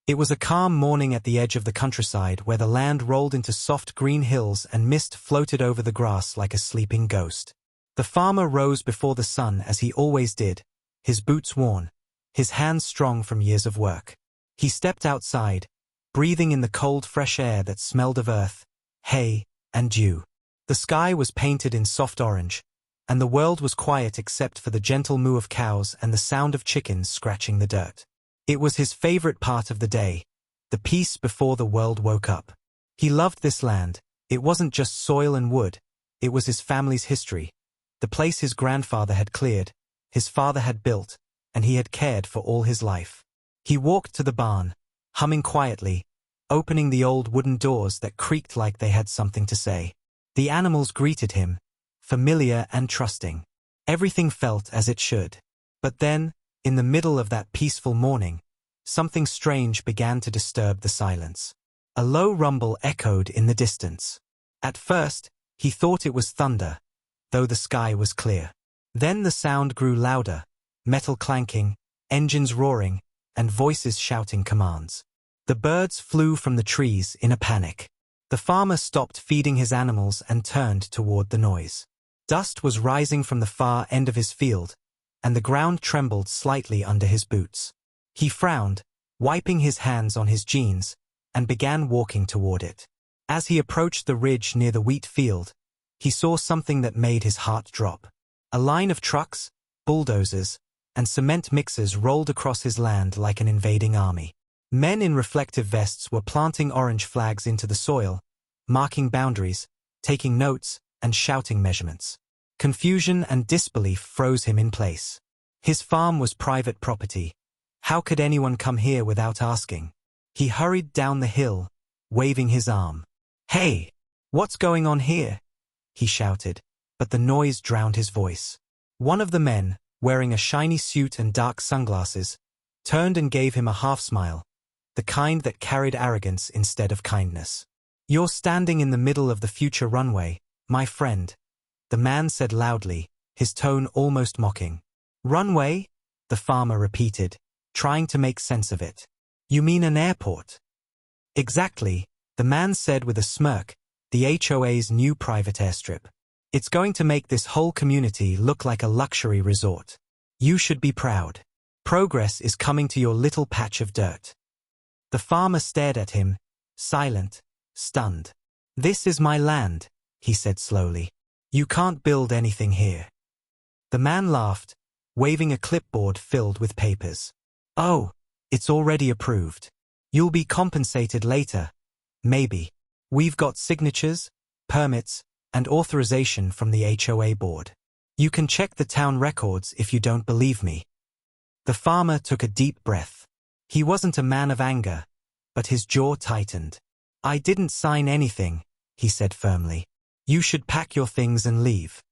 It was a calm morning at the edge of the countryside where the land rolled into soft green hills and mist floated over the grass like a sleeping ghost. The farmer rose before the sun as he always did, his boots worn, his hands strong from years of work. He stepped outside, breathing in the cold fresh air that smelled of earth, hay, and dew. The sky was painted in soft orange, and the world was quiet except for the gentle moo of cows and the sound of chickens scratching the dirt. It was his favorite part of the day, the peace before the world woke up. He loved this land. It wasn't just soil and wood, it was his family's history, the place his grandfather had cleared, his father had built, and he had cared for all his life. He walked to the barn, humming quietly, opening the old wooden doors that creaked like they had something to say. The animals greeted him, familiar and trusting. Everything felt as it should. But then, in the middle of that peaceful morning, something strange began to disturb the silence. A low rumble echoed in the distance. At first, he thought it was thunder, though the sky was clear. Then the sound grew louder, metal clanking, engines roaring, and voices shouting commands. The birds flew from the trees in a panic. The farmer stopped feeding his animals and turned toward the noise. Dust was rising from the far end of his field, and the ground trembled slightly under his boots. He frowned, wiping his hands on his jeans, and began walking toward it. As he approached the ridge near the wheat field, he saw something that made his heart drop. A line of trucks, bulldozers, and cement mixers rolled across his land like an invading army. Men in reflective vests were planting orange flags into the soil, marking boundaries, taking notes, and shouting measurements. Confusion and disbelief froze him in place. His farm was private property. How could anyone come here without asking? He hurried down the hill, waving his arm. "Hey! What's going on here?" he shouted, but the noise drowned his voice. One of the men, wearing a shiny suit and dark sunglasses, turned and gave him a half-smile, the kind that carried arrogance instead of kindness. "You're standing in the middle of the future runway, my friend," the man said loudly, his tone almost mocking. "Runway?" the farmer repeated, trying to make sense of it. "You mean an airport?" "Exactly," the man said with a smirk, "the HOA's new private airstrip. It's going to make this whole community look like a luxury resort. You should be proud. Progress is coming to your little patch of dirt." The farmer stared at him, silent, stunned. "This is my land," he said slowly. "You can't build anything here." The man laughed, waving a clipboard filled with papers. "Oh, it's already approved. You'll be compensated later. Maybe. We've got signatures, permits, and authorization from the HOA board. You can check the town records if you don't believe me." The farmer took a deep breath. He wasn't a man of anger, but his jaw tightened. "I didn't sign anything," he said firmly. "You should pack your things and leave."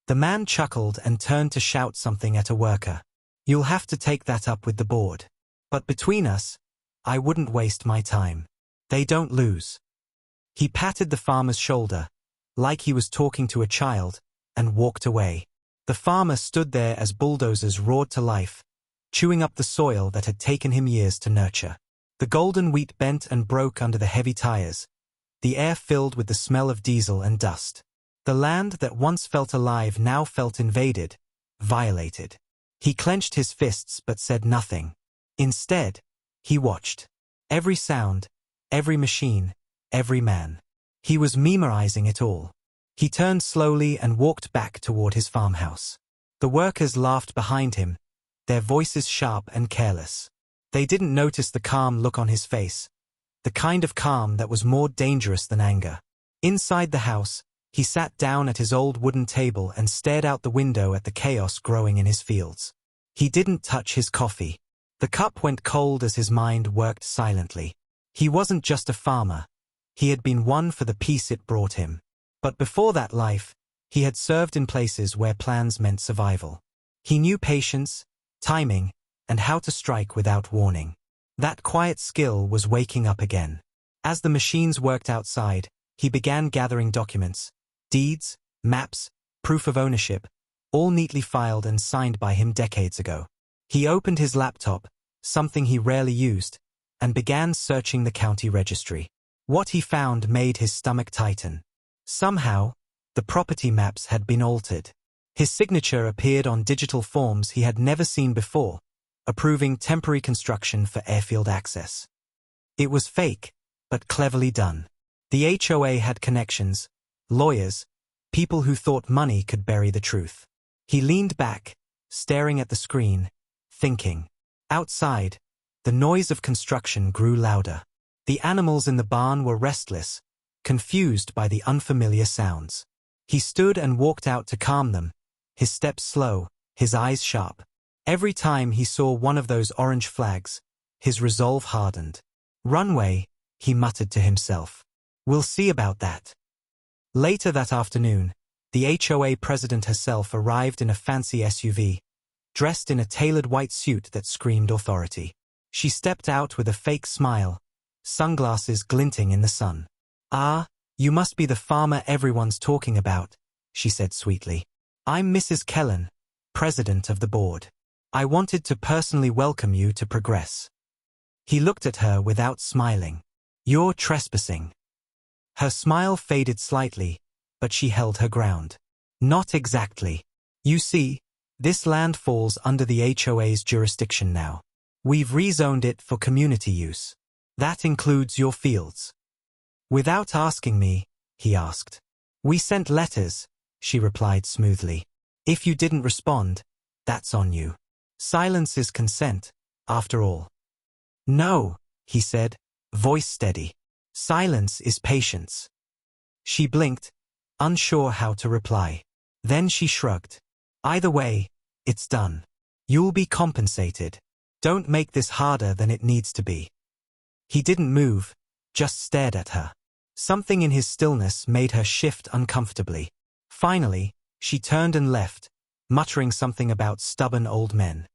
The man chuckled and turned to shout something at a worker. "You'll have to take that up with the board. But between us, I wouldn't waste my time. They don't lose." He patted the farmer's shoulder, like he was talking to a child, and walked away. The farmer stood there as bulldozers roared to life, chewing up the soil that had taken him years to nurture. The golden wheat bent and broke under the heavy tires, the air filled with the smell of diesel and dust. The land that once felt alive now felt invaded, violated. He clenched his fists but said nothing. Instead, he watched. Every sound, every machine, every man. He was memorizing it all. He turned slowly and walked back toward his farmhouse. The workers laughed behind him, their voices sharp and careless. They didn't notice the calm look on his face, the kind of calm that was more dangerous than anger. Inside the house, he sat down at his old wooden table and stared out the window at the chaos growing in his fields. He didn't touch his coffee. The cup went cold as his mind worked silently. He wasn't just a farmer. He had been one for the peace it brought him. But before that life, he had served in places where plans meant survival. He knew patience, timing, and how to strike without warning. That quiet skill was waking up again. As the machines worked outside, he began gathering documents, deeds, maps, proof of ownership, all neatly filed and signed by him decades ago. He opened his laptop, something he rarely used, and began searching the county registry. What he found made his stomach tighten. Somehow, the property maps had been altered. His signature appeared on digital forms he had never seen before, approving temporary construction for airfield access. It was fake, but cleverly done. The HOA had connections, lawyers, people who thought money could bury the truth. He leaned back, staring at the screen, thinking. Outside, the noise of construction grew louder. The animals in the barn were restless, confused by the unfamiliar sounds. He stood and walked out to calm them, his steps slow, his eyes sharp. Every time he saw one of those orange flags, his resolve hardened. Runway, he muttered to himself. We'll see about that. Later that afternoon, the HOA president herself arrived in a fancy SUV, dressed in a tailored white suit that screamed authority. She stepped out with a fake smile, sunglasses glinting in the sun. "Ah, you must be the farmer everyone's talking about," she said sweetly. "I'm Mrs. Kellen, president of the board. I wanted to personally welcome you to Progress." He looked at her without smiling. "You're trespassing." Her smile faded slightly, but she held her ground. "Not exactly. You see, this land falls under the HOA's jurisdiction now. We've rezoned it for community use. That includes your fields." "Without asking me?" he asked. "We sent letters," she replied smoothly. "If you didn't respond, that's on you. Silence is consent, after all." "No," he said, voice steady. "Silence is patience." She blinked, unsure how to reply. Then she shrugged. "Either way, it's done. You'll be compensated. Don't make this harder than it needs to be." He didn't move, just stared at her. Something in his stillness made her shift uncomfortably. Finally, she turned and left, muttering something about stubborn old men.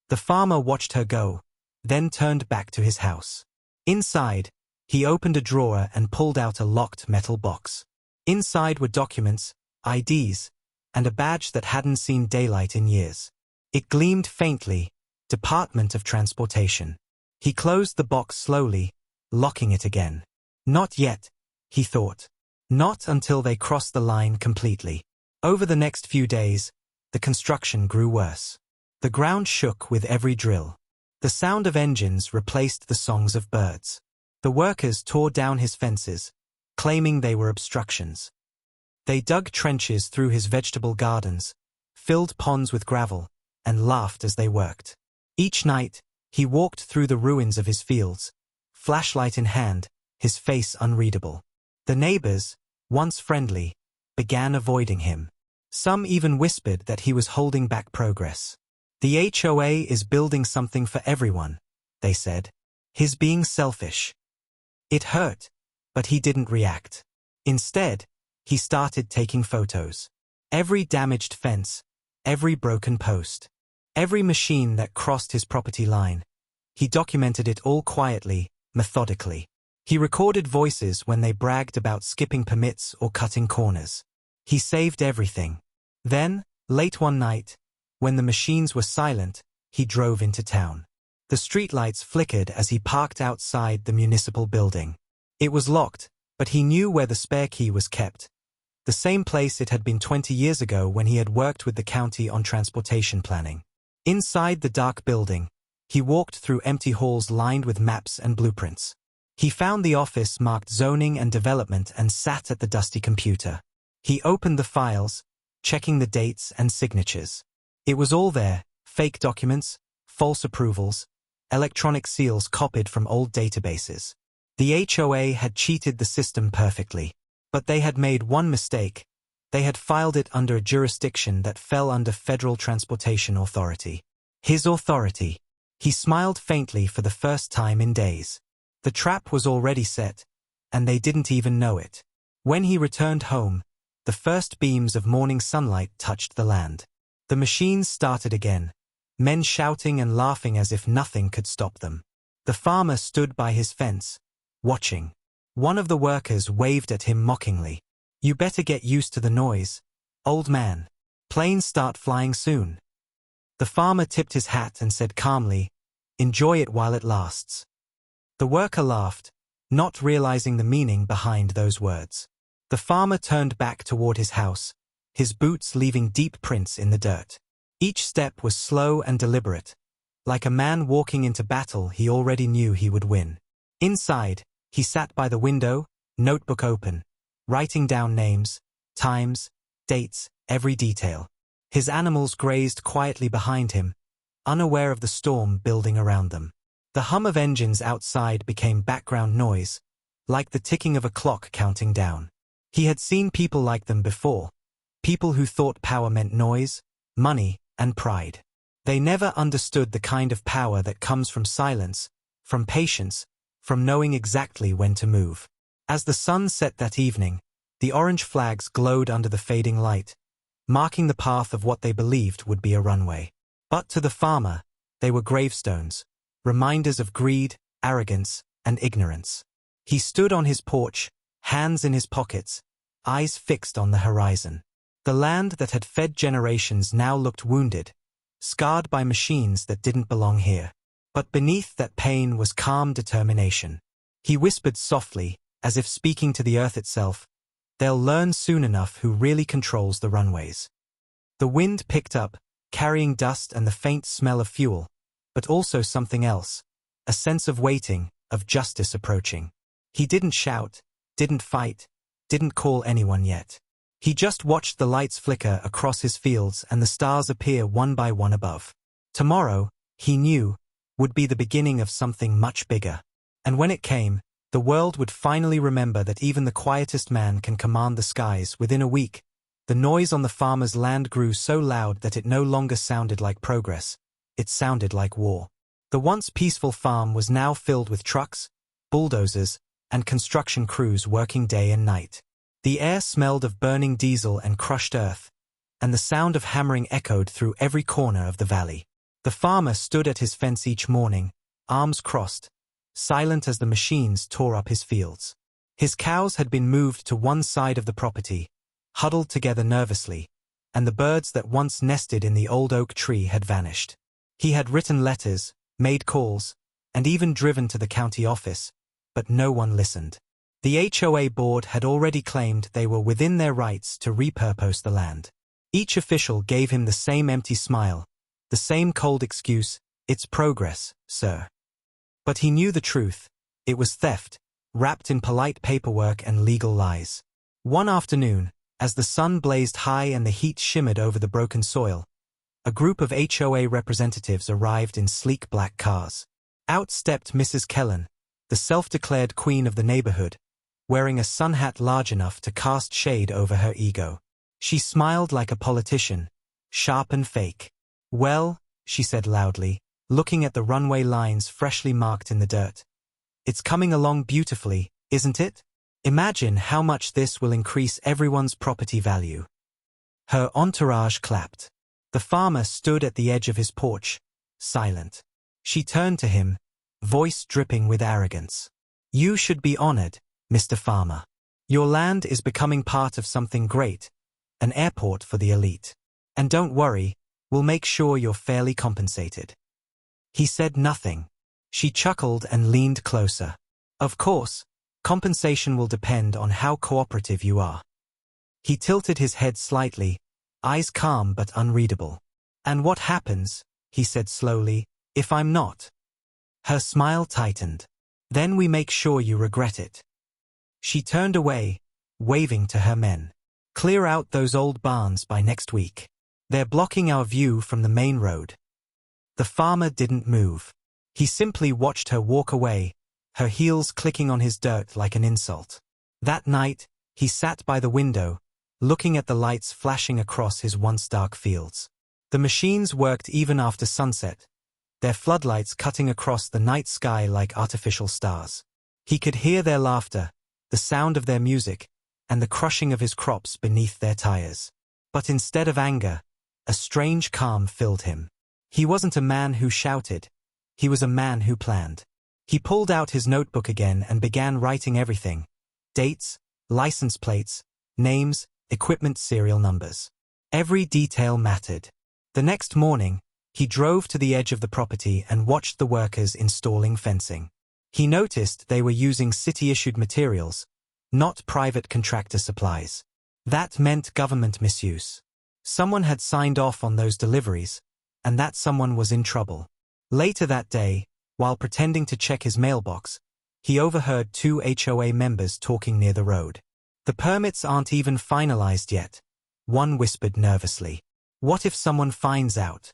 The farmer watched her go, then turned back to his house. Inside, he opened a drawer and pulled out a locked metal box. Inside were documents, IDs, and a badge that hadn't seen daylight in years. It gleamed faintly, Department of Transportation. He closed the box slowly, locking it again. Not yet, he thought. Not until they crossed the line completely. Over the next few days, the construction grew worse. The ground shook with every drill. The sound of engines replaced the songs of birds. The workers tore down his fences, claiming they were obstructions. They dug trenches through his vegetable gardens, filled ponds with gravel, and laughed as they worked. Each night, he walked through the ruins of his fields, flashlight in hand, his face unreadable. The neighbors, once friendly, began avoiding him. Some even whispered that he was holding back progress. "The HOA is building something for everyone," they said. "He's being selfish." It hurt, but he didn't react. Instead, he started taking photos. Every damaged fence, every broken post, every machine that crossed his property line. He documented it all quietly, methodically. He recorded voices when they bragged about skipping permits or cutting corners. He saved everything. Then, late one night, when the machines were silent, he drove into town. The streetlights flickered as he parked outside the municipal building. It was locked, but he knew where the spare key was kept. The same place it had been 20 years ago when he had worked with the county on transportation planning. Inside the dark building, he walked through empty halls lined with maps and blueprints. He found the office marked zoning and development and sat at the dusty computer. He opened the files, checking the dates and signatures. It was all there, fake documents, false approvals, electronic seals copied from old databases. The HOA had cheated the system perfectly. But they had made one mistake. They had filed it under a jurisdiction that fell under Federal Transportation Authority. His authority. He smiled faintly for the first time in days. The trap was already set, and they didn't even know it. When he returned home, the first beams of morning sunlight touched the land. The machines started again, men shouting and laughing as if nothing could stop them. The farmer stood by his fence, watching. One of the workers waved at him mockingly. "You better get used to the noise, old man. Planes start flying soon." The farmer tipped his hat and said calmly, "Enjoy it while it lasts." The worker laughed, not realizing the meaning behind those words. The farmer turned back toward his house, his boots leaving deep prints in the dirt. Each step was slow and deliberate. Like a man walking into battle he already knew he would win. Inside, he sat by the window, notebook open, writing down names, times, dates, every detail. His animals grazed quietly behind him, unaware of the storm building around them. The hum of engines outside became background noise, like the ticking of a clock counting down. He had seen people like them before, people who thought power meant noise, money, and pride. They never understood the kind of power that comes from silence, from patience, from knowing exactly when to move. As the sun set that evening, the orange flags glowed under the fading light, marking the path of what they believed would be a runway. But to the farmer, they were gravestones, reminders of greed, arrogance, and ignorance. He stood on his porch, hands in his pockets, eyes fixed on the horizon. The land that had fed generations now looked wounded, scarred by machines that didn't belong here. But beneath that pain was calm determination. He whispered softly, as if speaking to the earth itself, "They'll learn soon enough who really controls the runways." The wind picked up, carrying dust and the faint smell of fuel, but also something else, a sense of waiting, of justice approaching. He didn't shout, didn't fight, didn't call anyone yet. He just watched the lights flicker across his fields and the stars appear one by one above. Tomorrow, he knew, would be the beginning of something much bigger. And when it came, the world would finally remember that even the quietest man can command the skies. Within a week, the noise on the farmer's land grew so loud that it no longer sounded like progress. It sounded like war. The once peaceful farm was now filled with trucks, bulldozers, and construction crews working day and night. The air smelled of burning diesel and crushed earth, and the sound of hammering echoed through every corner of the valley. The farmer stood at his fence each morning, arms crossed, silent as the machines tore up his fields. His cows had been moved to one side of the property, huddled together nervously, and the birds that once nested in the old oak tree had vanished. He had written letters, made calls, and even driven to the county office, but no one listened. The HOA board had already claimed they were within their rights to repurpose the land. Each official gave him the same empty smile, the same cold excuse, "It's progress, sir." But he knew the truth. It was theft, wrapped in polite paperwork and legal lies. One afternoon, as the sun blazed high and the heat shimmered over the broken soil, a group of HOA representatives arrived in sleek black cars. Out stepped Mrs. Kellen, the self-declared queen of the neighborhood, wearing a sun hat large enough to cast shade over her ego. She smiled like a politician, sharp and fake. "Well," she said loudly, looking at the runway lines freshly marked in the dirt. "It's coming along beautifully, isn't it? Imagine how much this will increase everyone's property value." Her entourage clapped. The farmer stood at the edge of his porch, silent. She turned to him, voice dripping with arrogance. "You should be honored, Mr. Farmer. Your land is becoming part of something great, an airport for the elite. And don't worry, we'll make sure you're fairly compensated." He said nothing. She chuckled and leaned closer. "Of course, compensation will depend on how cooperative you are." He tilted his head slightly, eyes calm but unreadable. "And what happens," he said slowly, "if I'm not?" Her smile tightened. "Then we make sure you regret it." She turned away, waving to her men. "Clear out those old barns by next week. They're blocking our view from the main road." The farmer didn't move. He simply watched her walk away, her heels clicking on his dirt like an insult. That night, he sat by the window, looking at the lights flashing across his once dark fields. The machines worked even after sunset, their floodlights cutting across the night sky like artificial stars. He could hear their laughter, the sound of their music, and the crushing of his crops beneath their tires. But instead of anger, a strange calm filled him. He wasn't a man who shouted. He was a man who planned. He pulled out his notebook again and began writing everything: dates, license plates, names, equipment serial numbers. Every detail mattered. The next morning, he drove to the edge of the property and watched the workers installing fencing. He noticed they were using city-issued materials, not private contractor supplies. That meant government misuse. Someone had signed off on those deliveries, and that someone was in trouble. Later that day, while pretending to check his mailbox, he overheard two HOA members talking near the road. "The permits aren't even finalized yet," one whispered nervously. "What if someone finds out?"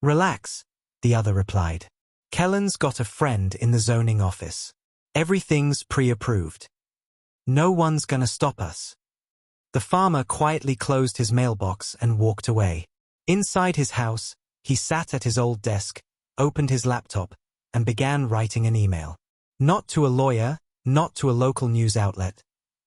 "Relax," the other replied. "Kellen's got a friend in the zoning office. Everything's pre-approved. No one's gonna stop us." The farmer quietly closed his mailbox and walked away. Inside his house, he sat at his old desk, opened his laptop, and began writing an email. Not to a lawyer, not to a local news outlet,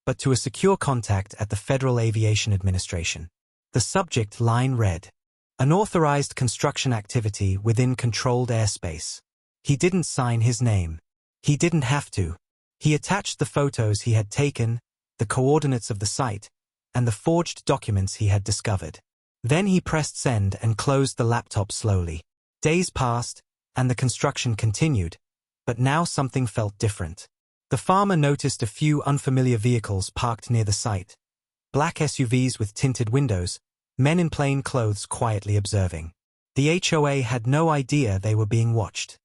but to a secure contact at the Federal Aviation Administration. The subject line read, "Unauthorized construction activity within controlled airspace." He didn't sign his name. He didn't have to. He attached the photos he had taken, the coordinates of the site, and the forged documents he had discovered. Then he pressed send and closed the laptop slowly. Days passed, and the construction continued, but now something felt different. The farmer noticed a few unfamiliar vehicles parked near the site. Black SUVs with tinted windows, men in plain clothes quietly observing. The HOA had no idea they were being watched.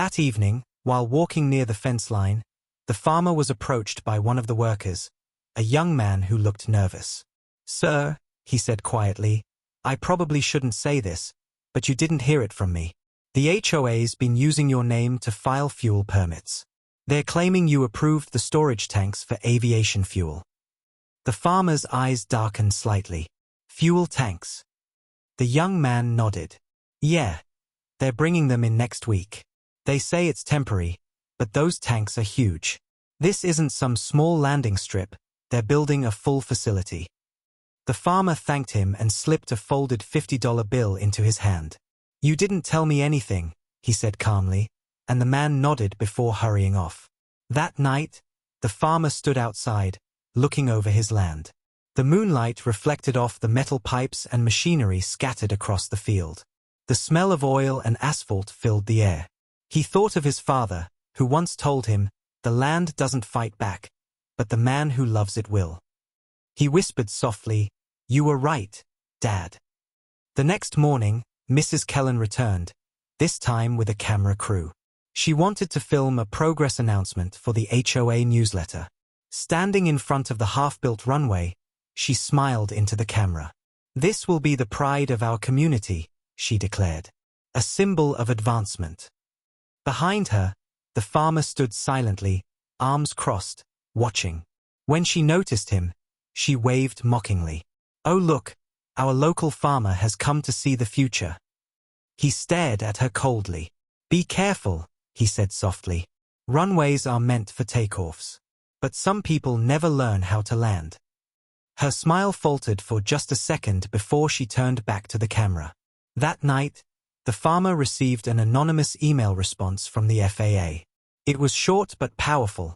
That evening, while walking near the fence line, the farmer was approached by one of the workers, a young man who looked nervous. "Sir," he said quietly, "I probably shouldn't say this, but you didn't hear it from me. The HOA's been using your name to file fuel permits. They're claiming you approved the storage tanks for aviation fuel." The farmer's eyes darkened slightly. "Fuel tanks?" The young man nodded. "Yeah. They're bringing them in next week. They say it's temporary, but those tanks are huge. This isn't some small landing strip, they're building a full facility." The farmer thanked him and slipped a folded $50 bill into his hand. "You didn't tell me anything," he said calmly, and the man nodded before hurrying off. That night, the farmer stood outside, looking over his land. The moonlight reflected off the metal pipes and machinery scattered across the field. The smell of oil and asphalt filled the air. He thought of his father, who once told him, "The land doesn't fight back, but the man who loves it will." He whispered softly, "You were right, Dad." The next morning, Mrs. Kellen returned, this time with a camera crew. She wanted to film a progress announcement for the HOA newsletter. Standing in front of the half-built runway, she smiled into the camera. "This will be the pride of our community," she declared. "A symbol of advancement." Behind her, the farmer stood silently, arms crossed, watching. When she noticed him, she waved mockingly. "Oh look, our local farmer has come to see the future." He stared at her coldly. "Be careful," he said softly. "Runways are meant for takeoffs. But some people never learn how to land." Her smile faltered for just a second before she turned back to the camera. That night, the farmer received an anonymous email response from the FAA. It was short but powerful.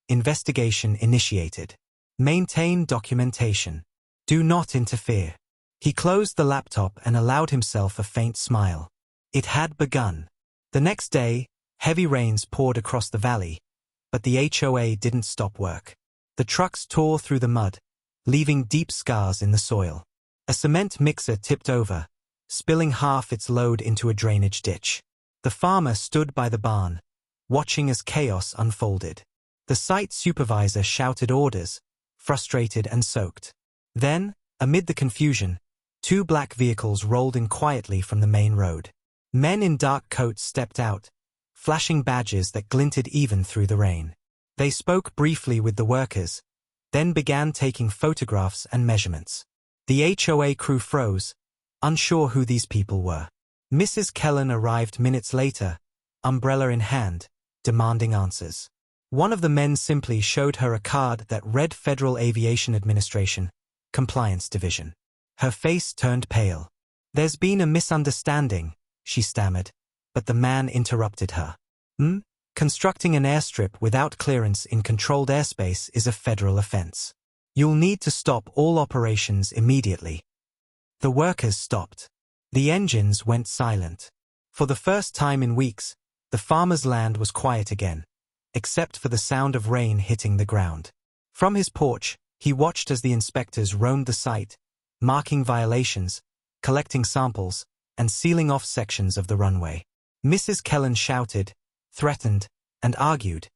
"Investigation initiated. Maintain documentation. Do not interfere." He closed the laptop and allowed himself a faint smile. It had begun. The next day, heavy rains poured across the valley, but the HOA didn't stop work. The trucks tore through the mud, leaving deep scars in the soil. A cement mixer tipped over, spilling half its load into a drainage ditch. The farmer stood by the barn, watching as chaos unfolded. The site supervisor shouted orders, frustrated and soaked. Then, amid the confusion, two black vehicles rolled in quietly from the main road. Men in dark coats stepped out, flashing badges that glinted even through the rain. They spoke briefly with the workers, then began taking photographs and measurements. The HOA crew froze, unsure who these people were. Mrs. Kellen arrived minutes later, umbrella in hand, demanding answers. One of the men simply showed her a card that read Federal Aviation Administration, Compliance Division. Her face turned pale. "There's been a misunderstanding," she stammered, but the man interrupted her. Constructing an airstrip without clearance in controlled airspace is a federal offense. You'll need to stop all operations immediately." The workers stopped. The engines went silent. For the first time in weeks, the farmer's land was quiet again, except for the sound of rain hitting the ground. From his porch, he watched as the inspectors roamed the site, marking violations, collecting samples, and sealing off sections of the runway. Mrs. Kellen shouted, threatened, and argued,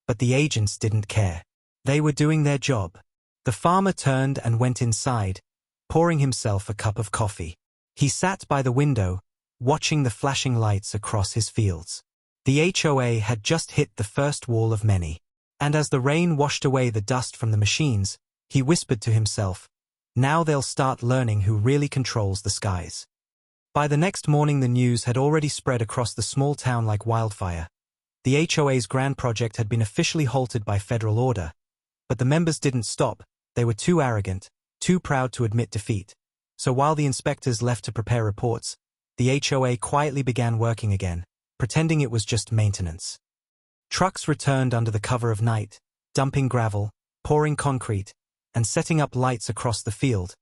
but the agents didn't care. They were doing their job. The farmer turned and went inside, pouring himself a cup of coffee. He sat by the window, watching the flashing lights across his fields. The HOA had just hit the first wall of many. And as the rain washed away the dust from the machines, he whispered to himself, now they'll start learning who really controls the skies. By the next morning the news had already spread across the small town like wildfire. The HOA's grand project had been officially halted by federal order. But the members didn't stop. They were too arrogant, too proud to admit defeat. So while the inspectors left to prepare reports, the HOA quietly began working again, pretending it was just maintenance. Trucks returned under the cover of night, dumping gravel, pouring concrete, and setting up lights across the field.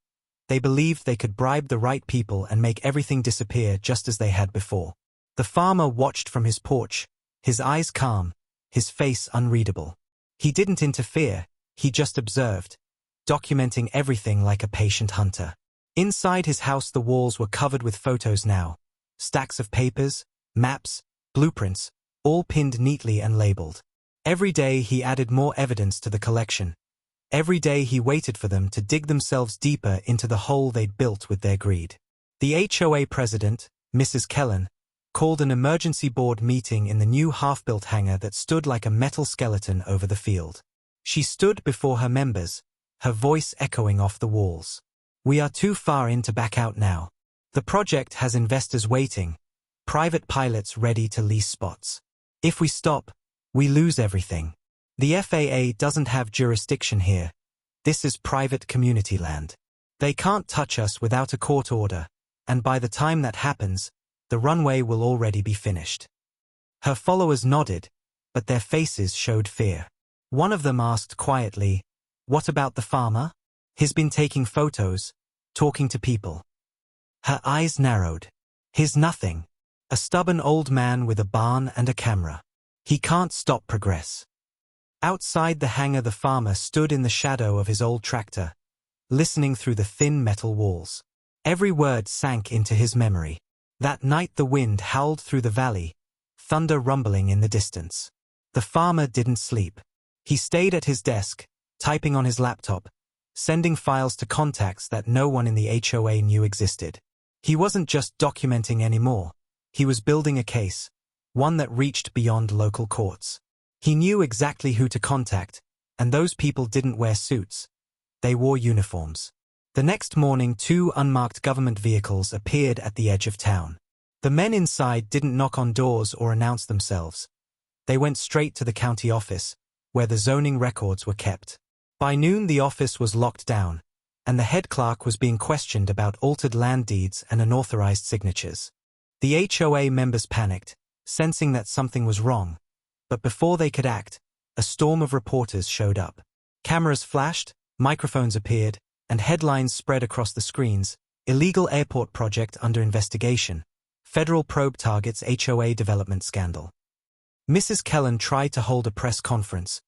They believed they could bribe the right people and make everything disappear just as they had before. The farmer watched from his porch, his eyes calm, his face unreadable. He didn't interfere, he just observed, documenting everything like a patient hunter. Inside his house the walls were covered with photos now, stacks of papers, maps, blueprints, all pinned neatly and labeled. Every day he added more evidence to the collection. Every day he waited for them to dig themselves deeper into the hole they'd built with their greed. The HOA president, Mrs. Kellen, called an emergency board meeting in the new half-built hangar that stood like a metal skeleton over the field. She stood before her members, her voice echoing off the walls. We are too far in to back out now. The project has investors waiting, private pilots ready to lease spots. If we stop, we lose everything. The FAA doesn't have jurisdiction here. This is private community land. They can't touch us without a court order, and by the time that happens, the runway will already be finished. Her followers nodded, but their faces showed fear. One of them asked quietly, what about the farmer? He's been taking photos, talking to people. Her eyes narrowed. He's nothing. A stubborn old man with a barn and a camera. He can't stop progress. Outside the hangar the farmer stood in the shadow of his old tractor, listening through the thin metal walls. Every word sank into his memory. That night the wind howled through the valley, thunder rumbling in the distance. The farmer didn't sleep. He stayed at his desk, typing on his laptop, sending files to contacts that no one in the HOA knew existed. He wasn't just documenting anymore. He was building a case, one that reached beyond local courts. He knew exactly who to contact, and those people didn't wear suits. They wore uniforms. The next morning 2 unmarked government vehicles appeared at the edge of town. The men inside didn't knock on doors or announce themselves. They went straight to the county office, where the zoning records were kept. By noon the office was locked down, and the head clerk was being questioned about altered land deeds and unauthorized signatures. The HOA members panicked, sensing that something was wrong. But before they could act, a storm of reporters showed up. Cameras flashed, microphones appeared, and headlines spread across the screens. Illegal airport project under investigation. Federal probe targets HOA development scandal. Mrs. Kellen tried to hold a press conference,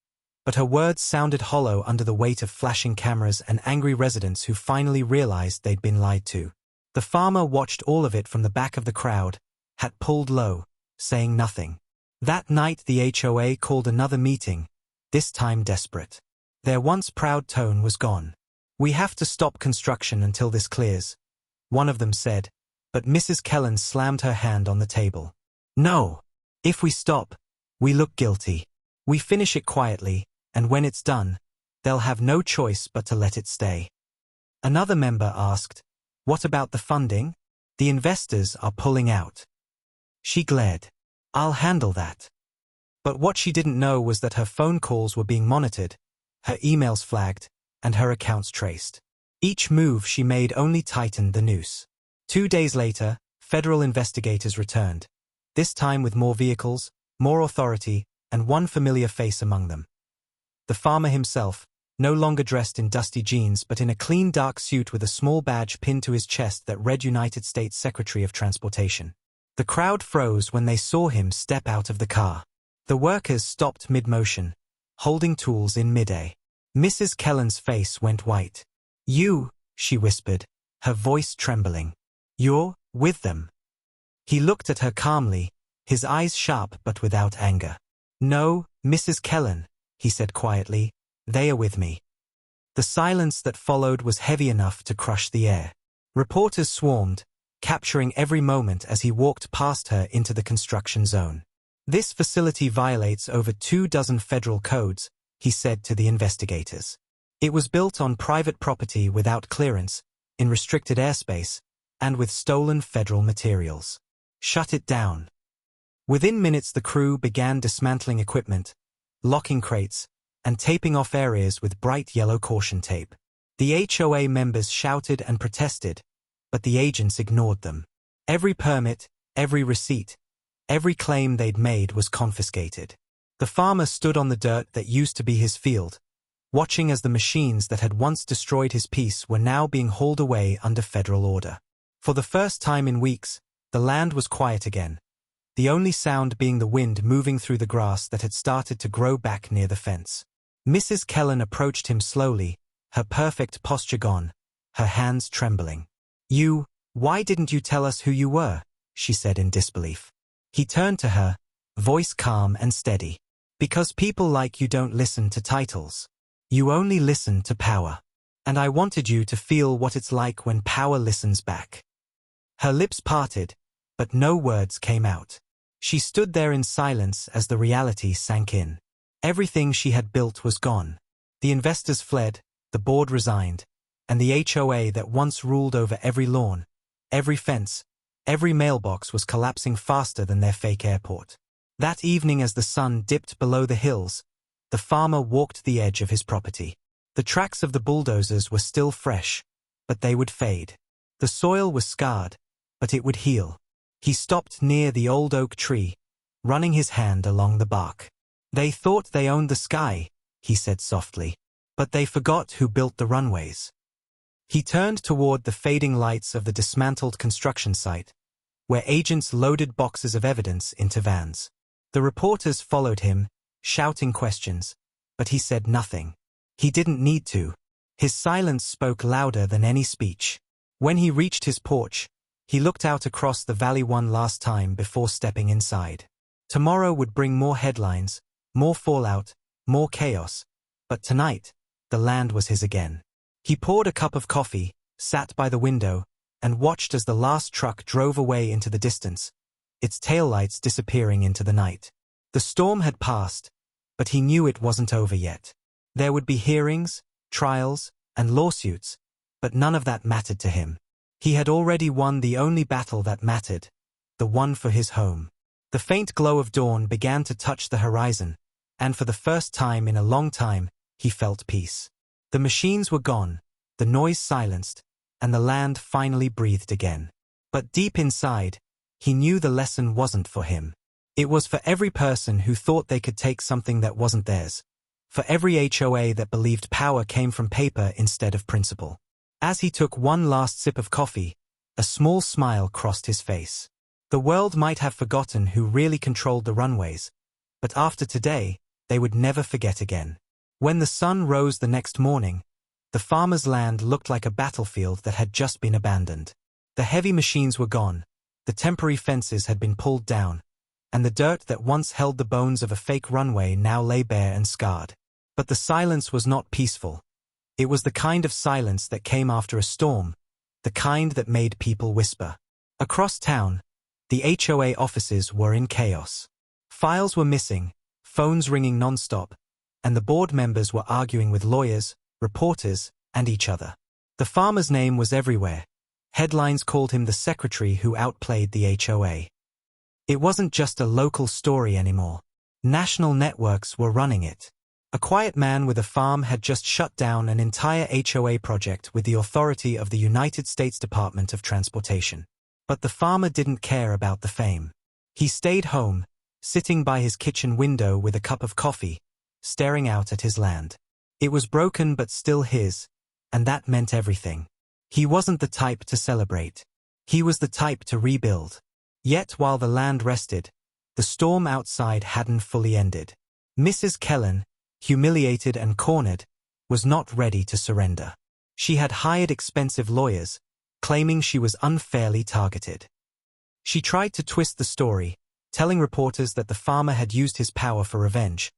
but her words sounded hollow under the weight of flashing cameras and angry residents who finally realized they'd been lied to. The farmer watched all of it from the back of the crowd, hat pulled low, saying nothing. That night the HOA called another meeting, this time desperate. Their once proud tone was gone. We have to stop construction until this clears, one of them said, but Mrs. Kellen slammed her hand on the table. No! If we stop, we look guilty. We finish it quietly, and when it's done, they'll have no choice but to let it stay. Another member asked, what about the funding? The investors are pulling out. She glared. I'll handle that. But what she didn't know was that her phone calls were being monitored, her emails flagged, and her accounts traced. Each move she made only tightened the noose. 2 days later, federal investigators returned, this time with more vehicles, more authority, and one familiar face among them. The farmer himself, no longer dressed in dusty jeans but in a clean dark suit with a small badge pinned to his chest that read United States Secretary of Transportation. The crowd froze when they saw him step out of the car. The workers stopped mid-motion, holding tools in mid-air. Mrs. Kellen's face went white. "You," she whispered, her voice trembling. "You're with them." He looked at her calmly, his eyes sharp but without anger. "No, Mrs. Kellen," he said quietly, "they are with me." The silence that followed was heavy enough to crush the air. Reporters swarmed, capturing every moment as he walked past her into the construction zone. "This facility violates over 24 federal codes," he said to the investigators. "It was built on private property without clearance, in restricted airspace, and with stolen federal materials. Shut it down." Within minutes the crew began dismantling equipment, locking crates, and taping off areas with bright yellow caution tape. The HOA members shouted and protested, but the agents ignored them. Every permit, every receipt, every claim they'd made was confiscated. The farmer stood on the dirt that used to be his field, watching as the machines that had once destroyed his peace were now being hauled away under federal order. For the first time in weeks, the land was quiet again, the only sound being the wind moving through the grass that had started to grow back near the fence. Mrs. Kellen approached him slowly, her perfect posture gone, her hands trembling. Why didn't you tell us who you were?" she said in disbelief. He turned to her, voice calm and steady. "Because people like you don't listen to titles. You only listen to power. And I wanted you to feel what it's like when power listens back." Her lips parted, but no words came out. She stood there in silence as the reality sank in. Everything she had built was gone. The investors fled, the board resigned, and the HOA that once ruled over every lawn, every fence, every mailbox was collapsing faster than their fake airport. That evening as the sun dipped below the hills, the farmer walked the edge of his property. The tracks of the bulldozers were still fresh, but they would fade. The soil was scarred, but it would heal. He stopped near the old oak tree, running his hand along the bark. "They thought they owned the sky," he said softly, "but they forgot who built the runways." He turned toward the fading lights of the dismantled construction site, where agents loaded boxes of evidence into vans. The reporters followed him, shouting questions, but he said nothing. He didn't need to. His silence spoke louder than any speech. When he reached his porch, he looked out across the valley one last time before stepping inside. Tomorrow would bring more headlines, more fallout, more chaos, but tonight, the land was his again. He poured a cup of coffee, sat by the window, and watched as the last truck drove away into the distance, its taillights disappearing into the night. The storm had passed, but he knew it wasn't over yet. There would be hearings, trials, and lawsuits, but none of that mattered to him. He had already won the only battle that mattered, the one for his home. The faint glow of dawn began to touch the horizon, and for the first time in a long time, he felt peace. The machines were gone, the noise silenced, and the land finally breathed again. But deep inside, he knew the lesson wasn't for him. It was for every person who thought they could take something that wasn't theirs, for every HOA that believed power came from paper instead of principle. As he took one last sip of coffee, a small smile crossed his face. The world might have forgotten who really controlled the runways, but after today, they would never forget again. When the sun rose the next morning, the farmer's land looked like a battlefield that had just been abandoned. The heavy machines were gone, the temporary fences had been pulled down, and the dirt that once held the bones of a fake runway now lay bare and scarred. But the silence was not peaceful. It was the kind of silence that came after a storm, the kind that made people whisper. Across town, the HOA offices were in chaos. Files were missing, phones ringing non-stop, and the board members were arguing with lawyers, reporters, and each other. The farmer's name was everywhere. Headlines called him the secretary who outplayed the HOA. It wasn't just a local story anymore. National networks were running it. A quiet man with a farm had just shut down an entire HOA project with the authority of the United States Department of Transportation. But the farmer didn't care about the fame. He stayed home, sitting by his kitchen window with a cup of coffee, staring out at his land. It was broken but still his, and that meant everything. He wasn't the type to celebrate. He was the type to rebuild. Yet while the land rested, the storm outside hadn't fully ended. Mrs. Kellen, humiliated and cornered, was not ready to surrender. She had hired expensive lawyers, claiming she was unfairly targeted. She tried to twist the story, telling reporters that the farmer had used his power for revenge,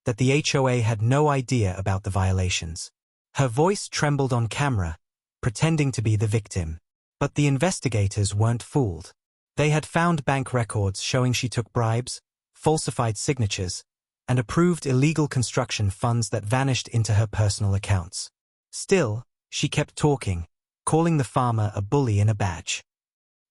that the HOA had no idea about the violations. Her voice trembled on camera, pretending to be the victim. But the investigators weren't fooled. They had found bank records showing she took bribes, falsified signatures, and approved illegal construction funds that vanished into her personal accounts. Still, she kept talking, calling the farmer a bully in a badge.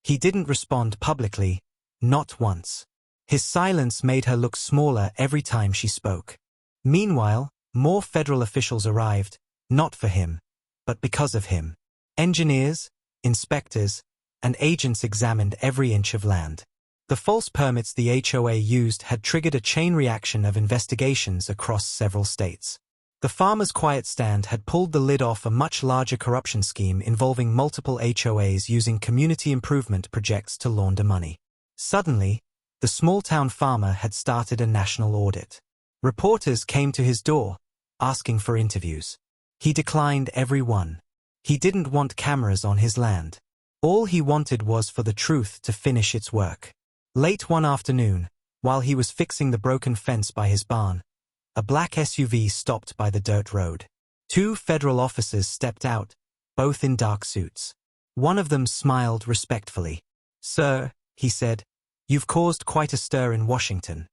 He didn't respond publicly, not once. His silence made her look smaller every time she spoke. Meanwhile, more federal officials arrived, not for him, but because of him. Engineers, inspectors, and agents examined every inch of land. The false permits the HOA used had triggered a chain reaction of investigations across several states. The farmer's quiet stand had pulled the lid off a much larger corruption scheme involving multiple HOAs using community improvement projects to launder money. Suddenly, the small-town farmer had started a national audit. Reporters came to his door, asking for interviews. He declined every one. He didn't want cameras on his land. All he wanted was for the truth to finish its work. Late one afternoon, while he was fixing the broken fence by his barn, a black SUV stopped by the dirt road. Two federal officers stepped out, both in dark suits. One of them smiled respectfully. "Sir," he said, "you've caused quite a stir in Washington."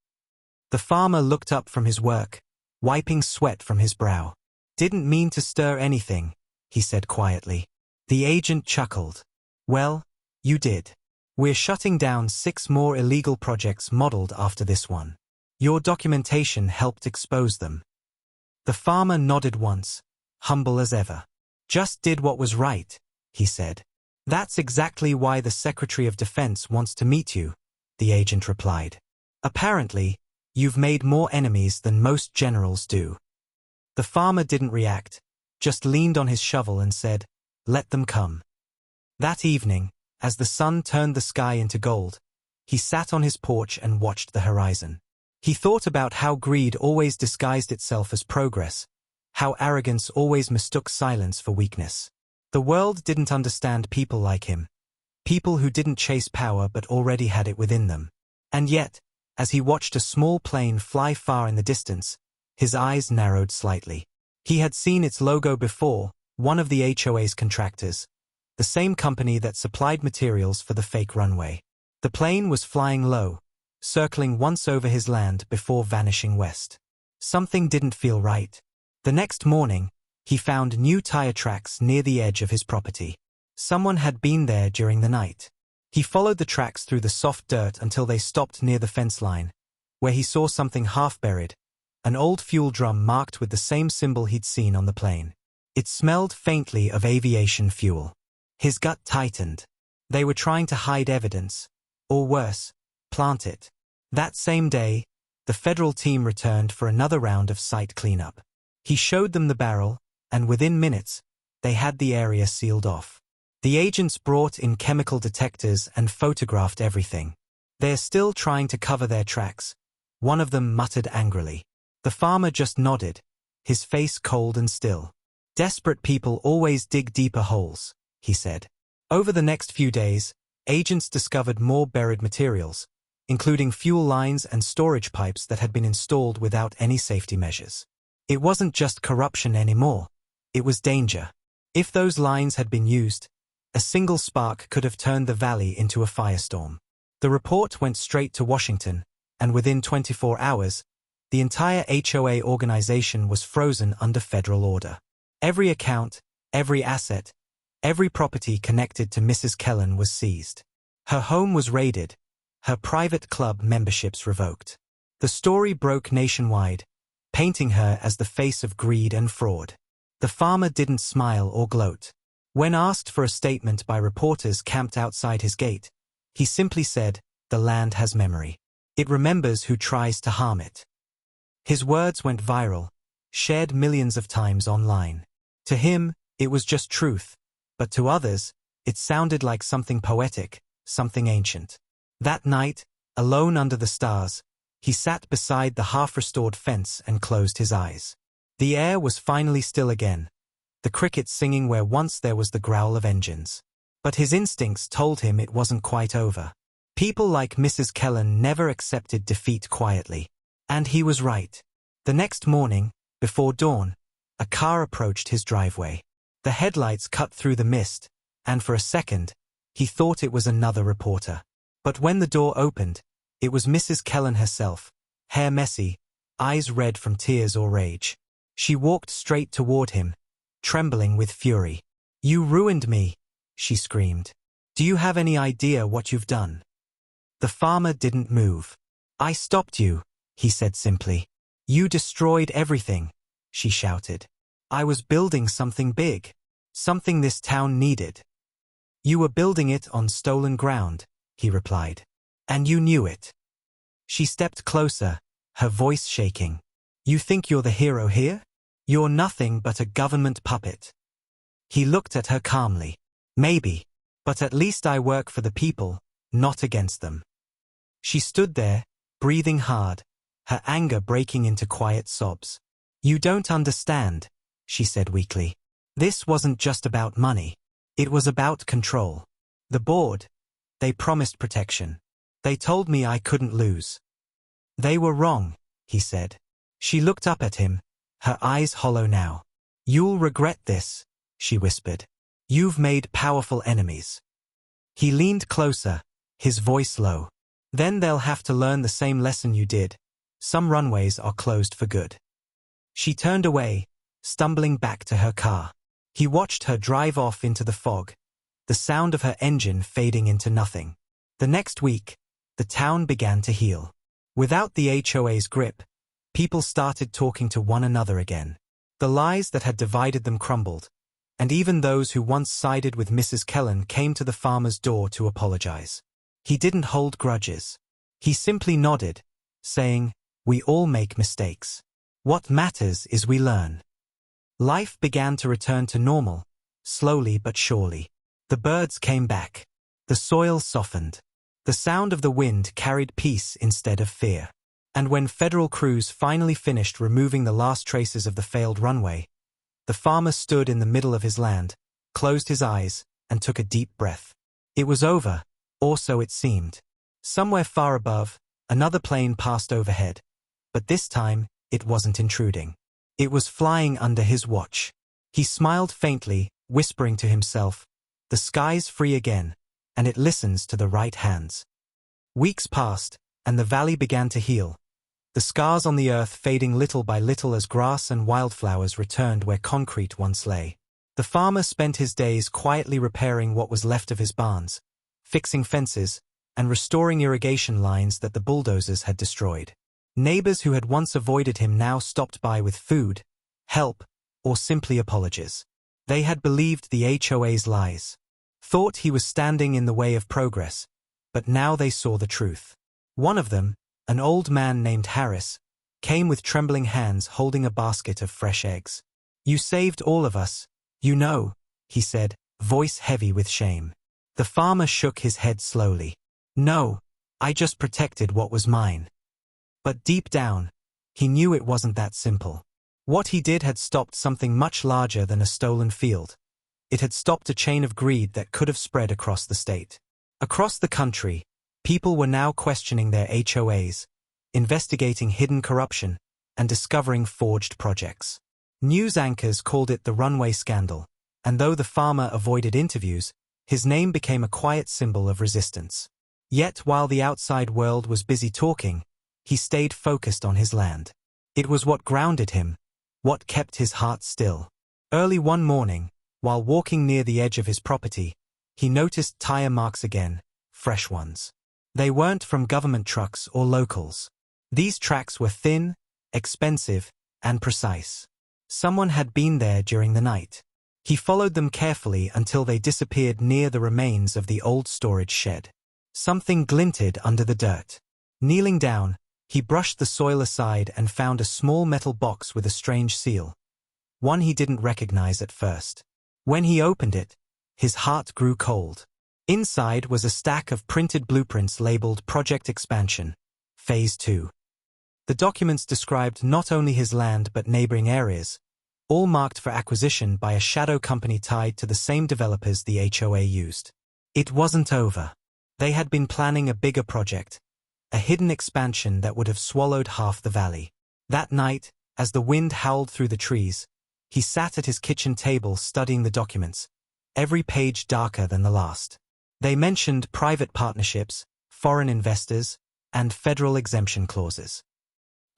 The farmer looked up from his work, wiping sweat from his brow. "Didn't mean to stir anything," he said quietly. The agent chuckled. "Well, you did. We're shutting down 6 more illegal projects modeled after this one. Your documentation helped expose them." The farmer nodded once, humble as ever. "Just did what was right," he said. "That's exactly why the Secretary of Defense wants to meet you," the agent replied. "Apparently, you've made more enemies than most generals do." The farmer didn't react, just leaned on his shovel and said, "Let them come." That evening, as the sun turned the sky into gold, he sat on his porch and watched the horizon. He thought about how greed always disguised itself as progress, how arrogance always mistook silence for weakness. The world didn't understand people like him, people who didn't chase power but already had it within them. And yet, as he watched a small plane fly far in the distance, his eyes narrowed slightly. He had seen its logo before, one of the HOA's contractors, the same company that supplied materials for the fake runway. The plane was flying low, circling once over his land before vanishing west. Something didn't feel right. The next morning, he found new tire tracks near the edge of his property. Someone had been there during the night. He followed the tracks through the soft dirt until they stopped near the fence line, where he saw something half-buried, an old fuel drum marked with the same symbol he'd seen on the plane. It smelled faintly of aviation fuel. His gut tightened. They were trying to hide evidence, or worse, plant it. That same day, the federal team returned for another round of site cleanup. He showed them the barrel, and within minutes, they had the area sealed off. The agents brought in chemical detectors and photographed everything. "They're still trying to cover their tracks," one of them muttered angrily. The farmer just nodded, his face cold and still. "Desperate people always dig deeper holes," he said. Over the next few days, agents discovered more buried materials, including fuel lines and storage pipes that had been installed without any safety measures. It wasn't just corruption anymore, it was danger. If those lines had been used, a single spark could have turned the valley into a firestorm. The report went straight to Washington, and within 24 hours, the entire HOA organization was frozen under federal order. Every account, every asset, every property connected to Mrs. Kellen was seized. Her home was raided, her private club memberships revoked. The story broke nationwide, painting her as the face of greed and fraud. The farmer didn't smile or gloat. When asked for a statement by reporters camped outside his gate, he simply said, "The land has memory. It remembers who tries to harm it." His words went viral, shared millions of times online. To him, it was just truth, but to others, it sounded like something poetic, something ancient. That night, Alone under the stars, he sat beside the half-restored fence and closed his eyes. The air was finally still again, the crickets singing where once there was the growl of engines. But his instincts told him it wasn't quite over. People like Mrs. Kellen never accepted defeat quietly. And he was right. The next morning, before dawn, a car approached his driveway. The headlights cut through the mist, and for a second, he thought it was another reporter. But when the door opened, it was Mrs. Kellen herself, hair messy, eyes red from tears or rage. She walked straight toward him, trembling with fury. "You ruined me," she screamed. "Do you have any idea what you've done?" The farmer didn't move. "I stopped you," he said simply. "You destroyed everything," she shouted. "I was building something big. Something this town needed." "You were building it on stolen ground," he replied. "And you knew it." She stepped closer, her voice shaking. "You think you're the hero here? You're nothing but a government puppet." He looked at her calmly. "Maybe, but at least I work for the people, not against them." She stood there, breathing hard, her anger breaking into quiet sobs. "You don't understand," she said weakly. "This wasn't just about money. It was about control. The board, they promised protection. They told me I couldn't lose." "They were wrong," he said. She looked up at him, her eyes hollow now. "You'll regret this," she whispered. "You've made powerful enemies." He leaned closer, his voice low. "Then they'll have to learn the same lesson you did. Some runways are closed for good." She turned away, stumbling back to her car. He watched her drive off into the fog, the sound of her engine fading into nothing. The next week, the town began to heal. Without the HOA's grip, people started talking to one another again. The lies that had divided them crumbled, and even those who once sided with Mrs. Kellen came to the farmer's door to apologize. He didn't hold grudges. He simply nodded, saying, "We all make mistakes. What matters is we learn." Life began to return to normal, slowly but surely. The birds came back. The soil softened. The sound of the wind carried peace instead of fear. And when federal crews finally finished removing the last traces of the failed runway, the farmer stood in the middle of his land, closed his eyes, and took a deep breath. It was over, or so it seemed. Somewhere far above, another plane passed overhead, but this time, it wasn't intruding. It was flying under his watch. He smiled faintly, whispering to himself, "The sky's free again, and it listens to the right hands." Weeks passed, and the valley began to heal, the scars on the earth fading little by little as grass and wildflowers returned where concrete once lay. The farmer spent his days quietly repairing what was left of his barns, fixing fences, and restoring irrigation lines that the bulldozers had destroyed. Neighbors who had once avoided him now stopped by with food, help, or simply apologies. They had believed the HOA's lies, thought he was standing in the way of progress, but now they saw the truth. One of them, an old man named Harris, came with trembling hands holding a basket of fresh eggs. "You saved all of us, you know," he said, voice heavy with shame. The farmer shook his head slowly. "No, I just protected what was mine." But deep down, he knew it wasn't that simple. What he did had stopped something much larger than a stolen field. It had stopped a chain of greed that could have spread across the state. Across the country, people were now questioning their HOAs, investigating hidden corruption, and discovering forged projects. News anchors called it the Runway scandal, and though the farmer avoided interviews, his name became a quiet symbol of resistance. Yet while the outside world was busy talking, he stayed focused on his land. It was what grounded him, what kept his heart still. Early one morning, while walking near the edge of his property, he noticed tire marks again, fresh ones. They weren't from government trucks or locals. These tracks were thin, expensive, and precise. Someone had been there during the night. He followed them carefully until they disappeared near the remains of the old storage shed. Something glinted under the dirt. Kneeling down, he brushed the soil aside and found a small metal box with a strange seal. One he didn't recognize at first. When he opened it, his heart grew cold. Inside was a stack of printed blueprints labeled Project Expansion, Phase 2. The documents described not only his land but neighboring areas, all marked for acquisition by a shadow company tied to the same developers the HOA used. It wasn't over. They had been planning a bigger project, a hidden expansion that would have swallowed half the valley. That night, as the wind howled through the trees, he sat at his kitchen table studying the documents, every page darker than the last. They mentioned private partnerships, foreign investors, and federal exemption clauses.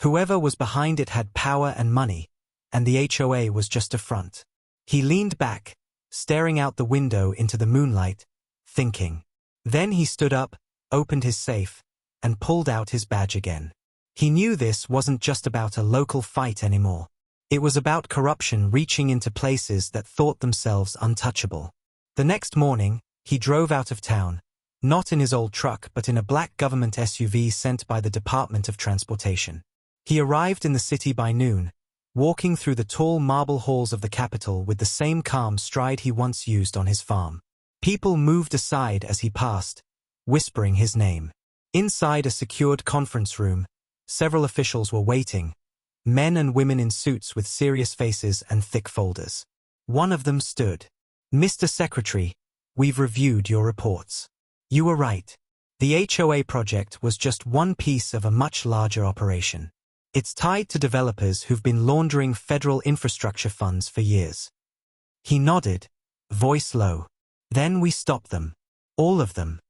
Whoever was behind it had power and money, and the HOA was just a front. He leaned back, staring out the window into the moonlight, thinking. Then he stood up, opened his safe, and pulled out his badge again. He knew this wasn't just about a local fight anymore. It was about corruption reaching into places that thought themselves untouchable. The next morning, he drove out of town, not in his old truck but in a black government SUV sent by the Department of Transportation. He arrived in the city by noon, walking through the tall marble halls of the capital with the same calm stride he once used on his farm. People moved aside as he passed, whispering his name. Inside a secured conference room, several officials were waiting, men and women in suits with serious faces and thick folders. One of them stood. "Mr. Secretary, we've reviewed your reports. You were right. The HOA project was just one piece of a much larger operation. It's tied to developers who've been laundering federal infrastructure funds for years." He nodded, voice low. "Then we stopped them. All of them."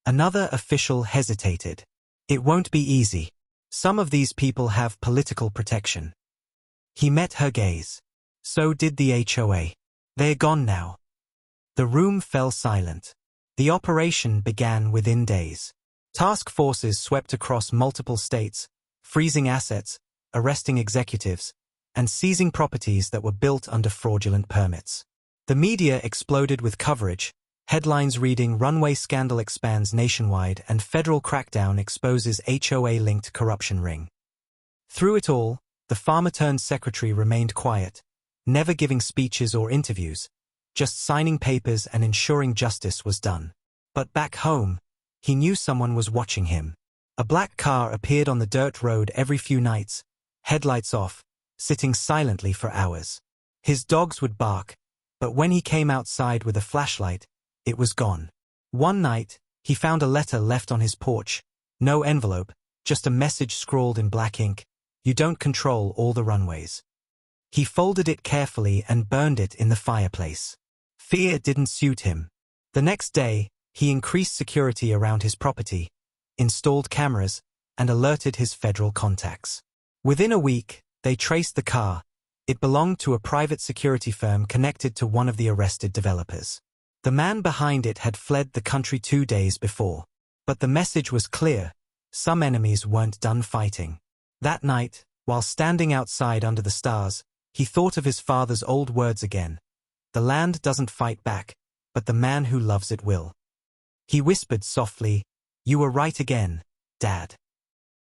Another official hesitated. "It won't be easy. Some of these people have political protection." He met her gaze. So did the HOA. "They're gone now." The room fell silent. The operation began within days. Task forces swept across multiple states, freezing assets, arresting executives, and seizing properties that were built under fraudulent permits. The media exploded with coverage, headlines reading "Runway Scandal Expands Nationwide" and "Federal Crackdown Exposes HOA-Linked Corruption Ring." Through it all, the farmer-turned-secretary remained quiet, never giving speeches or interviews, just signing papers and ensuring justice was done. But back home, he knew someone was watching him. A black car appeared on the dirt road every few nights, headlights off, sitting silently for hours. His dogs would bark, but when he came outside with a flashlight, it was gone. One night, he found a letter left on his porch, no envelope, just a message scrawled in black ink: "You don't control all the runways." He folded it carefully and burned it in the fireplace. Fear didn't suit him. The next day, he increased security around his property, installed cameras, and alerted his federal contacts. Within a week, they traced the car. It belonged to a private security firm connected to one of the arrested developers. The man behind it had fled the country 2 days before. But the message was clear: some enemies weren't done fighting. That night, while standing outside under the stars, he thought of his father's old words again. "The land doesn't fight back, but the man who loves it will." He whispered softly, "You were right again, Dad."